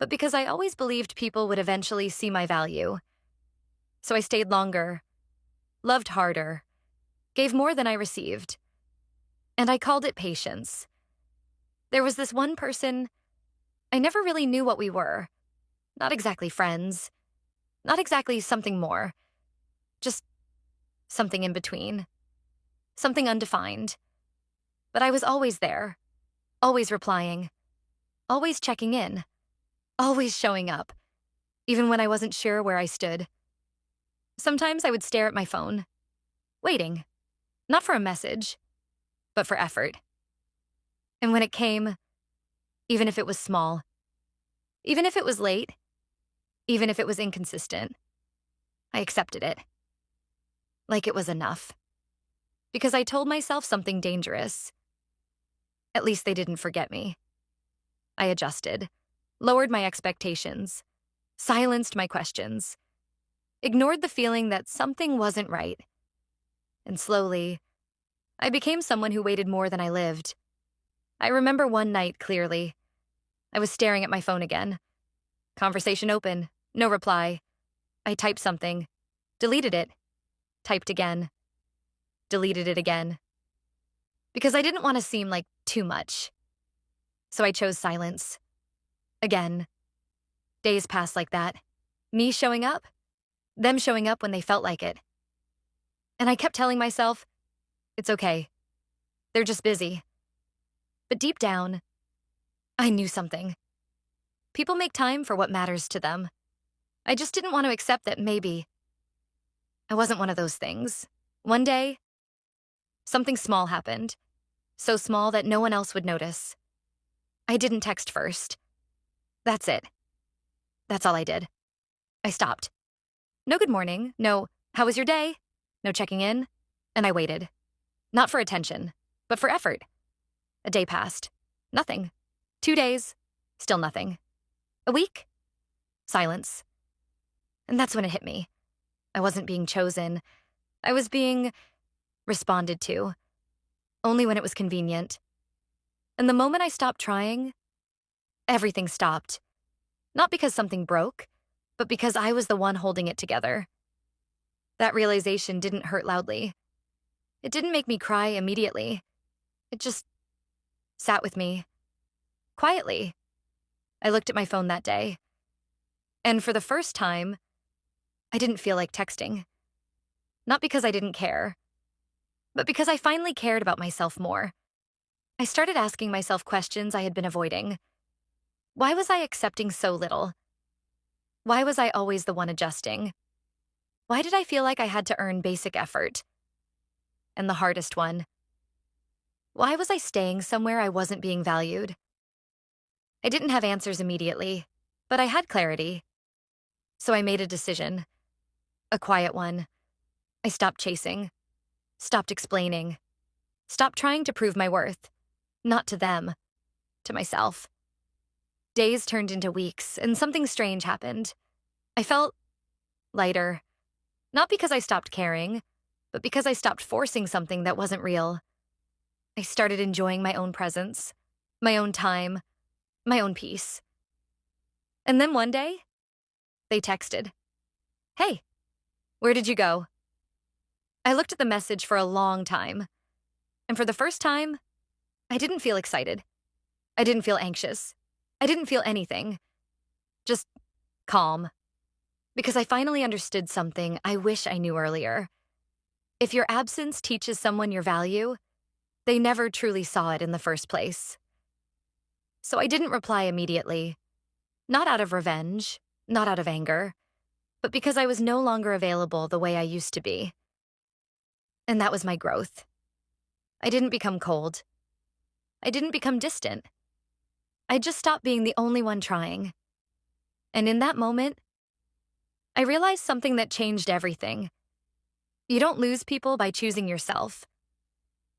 but because I always believed people would eventually see my value. So I stayed longer, loved harder, gave more than I received. And I called it patience. There was this one person, I never really knew what we were. Not exactly friends, not exactly something more, just something in between, something undefined. But I was always there, always replying, always checking in, always showing up, even when I wasn't sure where I stood. Sometimes I would stare at my phone, waiting, not for a message, but for effort. And when it came, even if it was small, even if it was late, even if it was inconsistent, I accepted it. Like it was enough. Because I told myself something dangerous. At least they didn't forget me. I adjusted, lowered my expectations, silenced my questions, ignored the feeling that something wasn't right. And slowly, I became someone who waited more than I lived. I remember one night clearly. I was staring at my phone again. Conversation open, no reply. I typed something, deleted it, typed again, deleted it again. Because I didn't want to seem like too much. So I chose silence. Again. Days passed like that. Me showing up, them showing up when they felt like it. And I kept telling myself, it's okay. They're just busy. But deep down, I knew something. People make time for what matters to them. I just didn't want to accept that maybe I wasn't one of those things. One day, something small happened. So small that no one else would notice. I didn't text first. That's it. That's all I did. I stopped. No good morning, no how was your day, no checking in, and I waited. Not for attention, but for effort. A day passed. Nothing. 2 days. Still nothing. A week. Silence. And that's when it hit me. I wasn't being chosen. I was being responded to. Only when it was convenient. And the moment I stopped trying, everything stopped. Not because something broke, but because I was the one holding it together. That realization didn't hurt loudly. It didn't make me cry immediately. It just sat with me. Quietly. I looked at my phone that day. And for the first time, I didn't feel like texting. Not because I didn't care, but because I finally cared about myself more. I started asking myself questions I had been avoiding. Why was I accepting so little? Why was I always the one adjusting? Why did I feel like I had to earn basic effort? And the hardest one, why was I staying somewhere I wasn't being valued? I didn't have answers immediately, but I had clarity. So I made a decision. A quiet one. I stopped chasing. Stopped explaining. Stopped trying to prove my worth. Not to them. To myself. Days turned into weeks, and something strange happened. I felt lighter. Not because I stopped caring, but because I stopped forcing something that wasn't real. I started enjoying my own presence, my own time, my own peace. And then one day, they texted. Hey, where did you go? I looked at the message for a long time. And for the first time, I didn't feel excited. I didn't feel anxious. I didn't feel anything. Just calm. Because I finally understood something I wish I knew earlier. If your absence teaches someone your value, they never truly saw it in the first place. So I didn't reply immediately. Not out of revenge, not out of anger, but because I was no longer available the way I used to be. And that was my growth. I didn't become cold. I didn't become distant. I just stopped being the only one trying. And in that moment, I realized something that changed everything. You don't lose people by choosing yourself.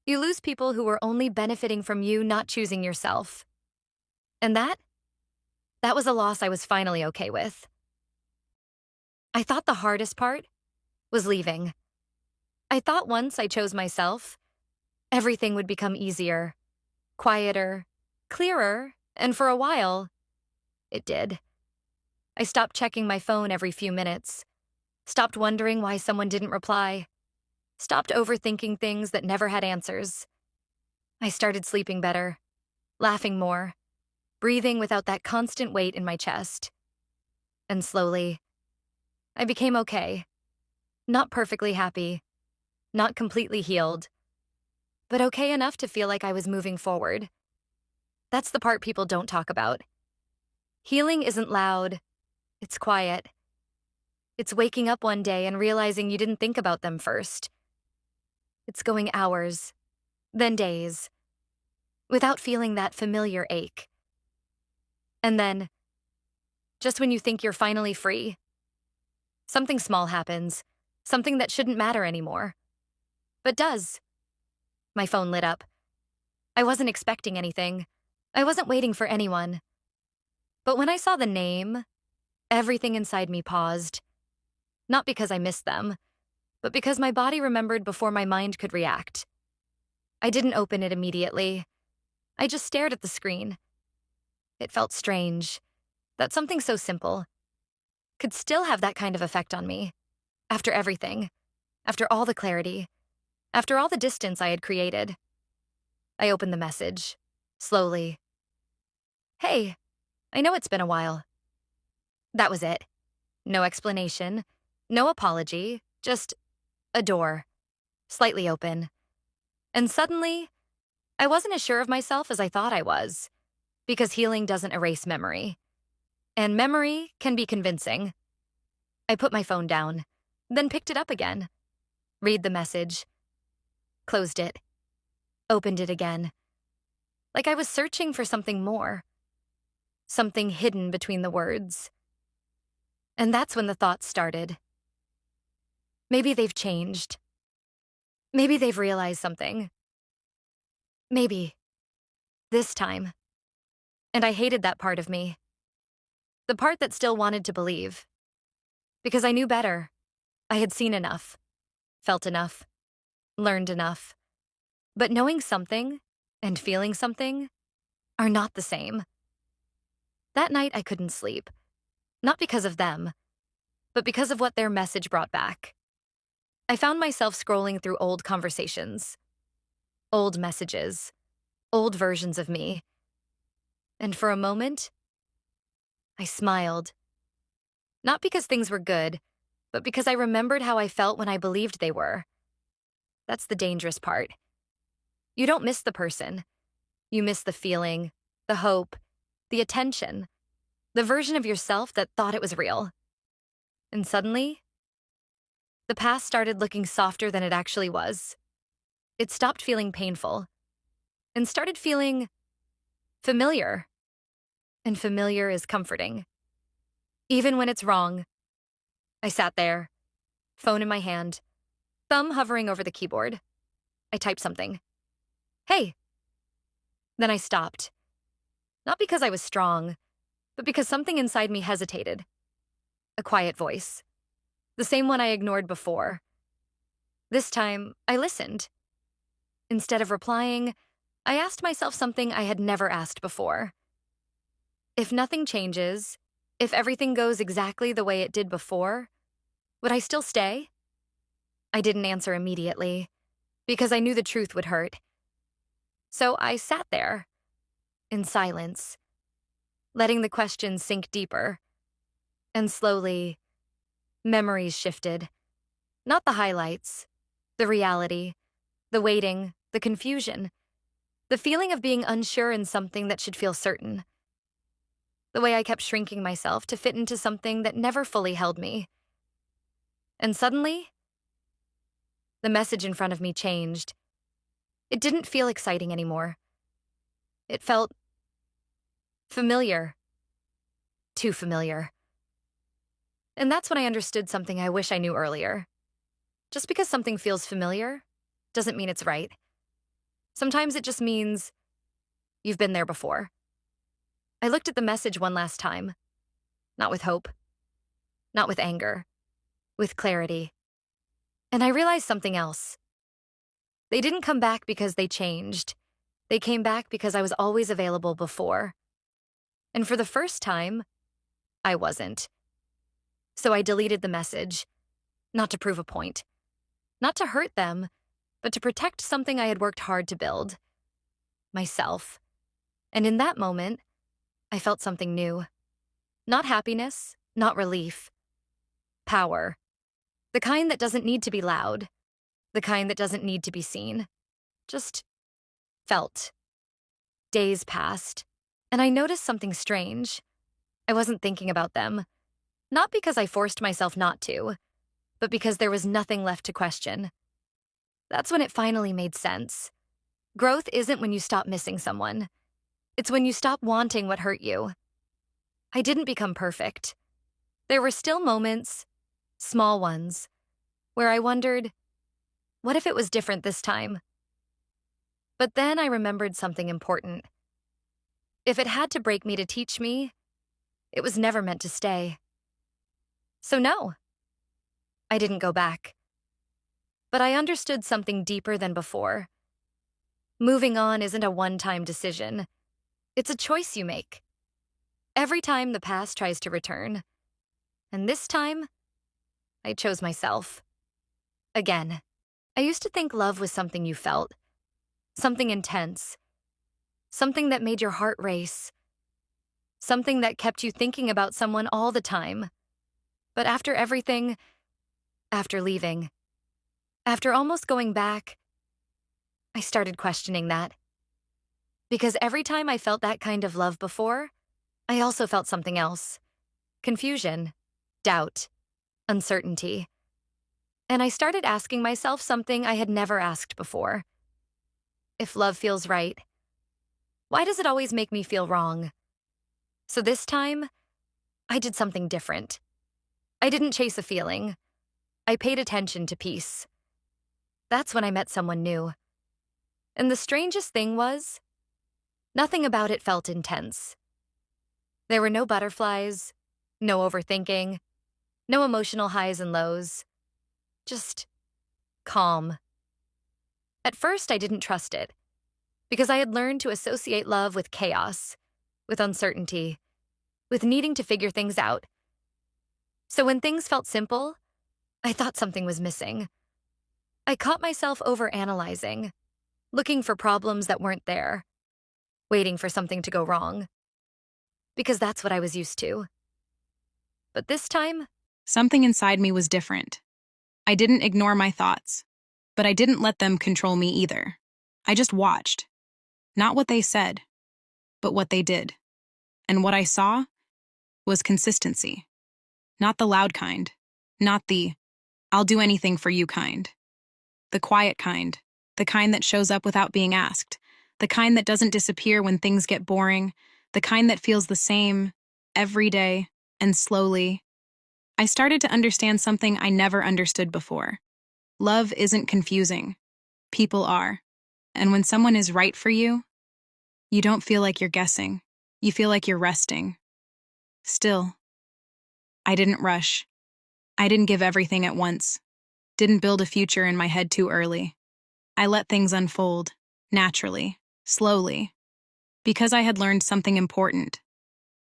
You lose people who are only benefiting from you not choosing yourself. And that was a loss I was finally okay with. I thought the hardest part was leaving. I thought once I chose myself, everything would become easier, quieter, clearer, and for a while, it did. I stopped checking my phone every few minutes, stopped wondering why someone didn't reply, stopped overthinking things that never had answers. I started sleeping better, laughing more, breathing without that constant weight in my chest. And slowly, I became okay. Not perfectly happy, not completely healed, but okay enough to feel like I was moving forward. That's the part people don't talk about. Healing isn't loud, it's quiet. It's waking up one day and realizing you didn't think about them first. It's going hours, then days, without feeling that familiar ache. And then, just when you think you're finally free, something small happens, something that shouldn't matter anymore, but does. My phone lit up. I wasn't expecting anything. I wasn't waiting for anyone. But when I saw the name, everything inside me paused. Not because I missed them, but because my body remembered before my mind could react. I didn't open it immediately. I just stared at the screen. It felt strange that something so simple could still have that kind of effect on me. After everything, after all the clarity, after all the distance I had created. I opened the message, slowly. "Hey, I know it's been a while." That was it. No explanation, no apology, just a door, slightly open. And suddenly, I wasn't as sure of myself as I thought I was, because healing doesn't erase memory. And memory can be convincing. I put my phone down, then picked it up again, read the message, closed it, opened it again, like I was searching for something more, something hidden between the words. And that's when the thoughts started. Maybe they've changed. Maybe they've realized something. Maybe. This time. And I hated that part of me. The part that still wanted to believe. Because I knew better. I had seen enough. Felt enough. Learned enough. But knowing something and feeling something are not the same. That night I couldn't sleep. Not because of them, but because of what their message brought back. I found myself scrolling through old conversations, old messages, old versions of me. And for a moment, I smiled. Not because things were good, but because I remembered how I felt when I believed they were. That's the dangerous part. You don't miss the person. You miss the feeling, the hope, the attention, the version of yourself that thought it was real. And suddenly, the past started looking softer than it actually was. It stopped feeling painful and started feeling familiar. And familiar is comforting. Even when it's wrong. I sat there, phone in my hand, thumb hovering over the keyboard. I typed something. "Hey." Then I stopped. Not because I was strong, but because something inside me hesitated. A quiet voice. The same one I ignored before. This time, I listened. Instead of replying, I asked myself something I had never asked before. If nothing changes, if everything goes exactly the way it did before, would I still stay? I didn't answer immediately, because I knew the truth would hurt. So I sat there, in silence, letting the question sink deeper. And slowly, memories shifted. Not the highlights, the reality, the waiting, the confusion, the feeling of being unsure in something that should feel certain. The way I kept shrinking myself to fit into something that never fully held me. And suddenly, the message in front of me changed. It didn't feel exciting anymore. It felt familiar. Too familiar. And that's when I understood something I wish I knew earlier. Just because something feels familiar doesn't mean it's right. Sometimes it just means you've been there before. I looked at the message one last time. Not with hope. Not with anger. With clarity. And I realized something else. They didn't come back because they changed. They came back because I was always available before. And for the first time, I wasn't. So I deleted the message, not to prove a point, not to hurt them, but to protect something I had worked hard to build, myself. And in that moment, I felt something new. Not happiness, not relief. Power. The kind that doesn't need to be loud. The kind that doesn't need to be seen. Just felt. Days passed, and I noticed something strange. I wasn't thinking about them. Not because I forced myself not to, but because there was nothing left to question. That's when it finally made sense. Growth isn't when you stop missing someone. It's when you stop wanting what hurt you. I didn't become perfect. There were still moments, small ones, where I wondered, what if it was different this time? But then I remembered something important. If it had to break me to teach me, it was never meant to stay. So no, I didn't go back. But I understood something deeper than before. Moving on isn't a one-time decision. It's a choice you make. Every time the past tries to return. And this time, I chose myself. Again, I used to think love was something you felt. Something intense. Something that made your heart race. Something that kept you thinking about someone all the time. But after everything, after leaving, after almost going back, I started questioning that. Because every time I felt that kind of love before, I also felt something else. Confusion, doubt, uncertainty. And I started asking myself something I had never asked before. If love feels right, why does it always make me feel wrong? So this time, I did something different. I didn't chase a feeling. I paid attention to peace. That's when I met someone new. And the strangest thing was, nothing about it felt intense. There were no butterflies, no overthinking, no emotional highs and lows. Just calm. At first, I didn't trust it, because I had learned to associate love with chaos, with uncertainty, with needing to figure things out. So when things felt simple, I thought something was missing. I caught myself overanalyzing, looking for problems that weren't there, waiting for something to go wrong. Because that's what I was used to. But this time, something inside me was different. I didn't ignore my thoughts, but I didn't let them control me either. I just watched. Not what they said, but what they did. And what I saw was consistency. Not the loud kind. Not the, I'll do anything for you kind. The quiet kind. The kind that shows up without being asked. The kind that doesn't disappear when things get boring. The kind that feels the same every day and slowly. I started to understand something I never understood before. Love isn't confusing. People are. And when someone is right for you, you don't feel like you're guessing. You feel like you're resting. Still, I didn't rush. I didn't give everything at once. Didn't build a future in my head too early. I let things unfold, naturally, slowly, because I had learned something important.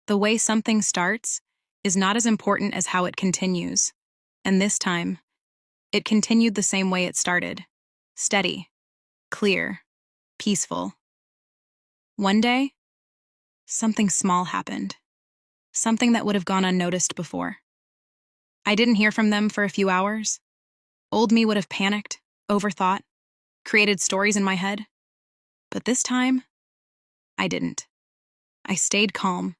The way something starts is not as important as how it continues. And this time, it continued the same way it started. Steady, clear, peaceful. One day, something small happened. Something that would have gone unnoticed before. I didn't hear from them for a few hours. Old me would have panicked, overthought, created stories in my head. But this time, I didn't. I stayed calm.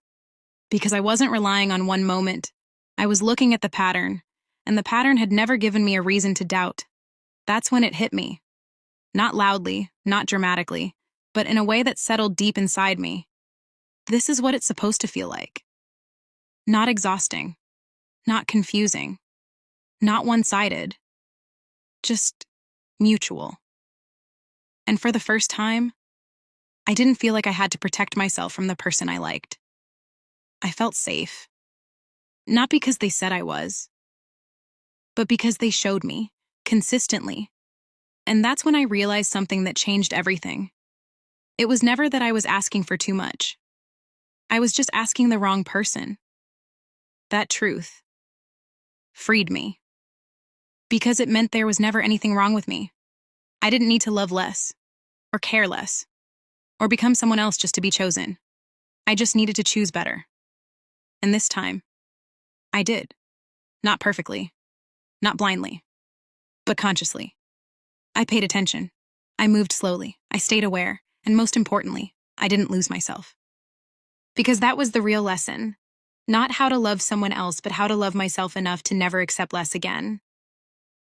Because I wasn't relying on one moment. I was looking at the pattern, and the pattern had never given me a reason to doubt. That's when it hit me. Not loudly, not dramatically, but in a way that settled deep inside me. This is what it's supposed to feel like. Not exhausting. Not confusing. Not one-sided. Just mutual. And for the first time, I didn't feel like I had to protect myself from the person I liked. I felt safe. Not because they said I was, but because they showed me, consistently. And that's when I realized something that changed everything. It was never that I was asking for too much. I was just asking the wrong person. That truth, freed me. Because it meant there was never anything wrong with me. I didn't need to love less, or care less, or become someone else just to be chosen. I just needed to choose better. And this time, I did. Not perfectly, not blindly, but consciously. I paid attention. I moved slowly. I stayed aware. And most importantly, I didn't lose myself. Because that was the real lesson. Not how to love someone else, but how to love myself enough to never accept less again.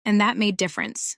And that made difference.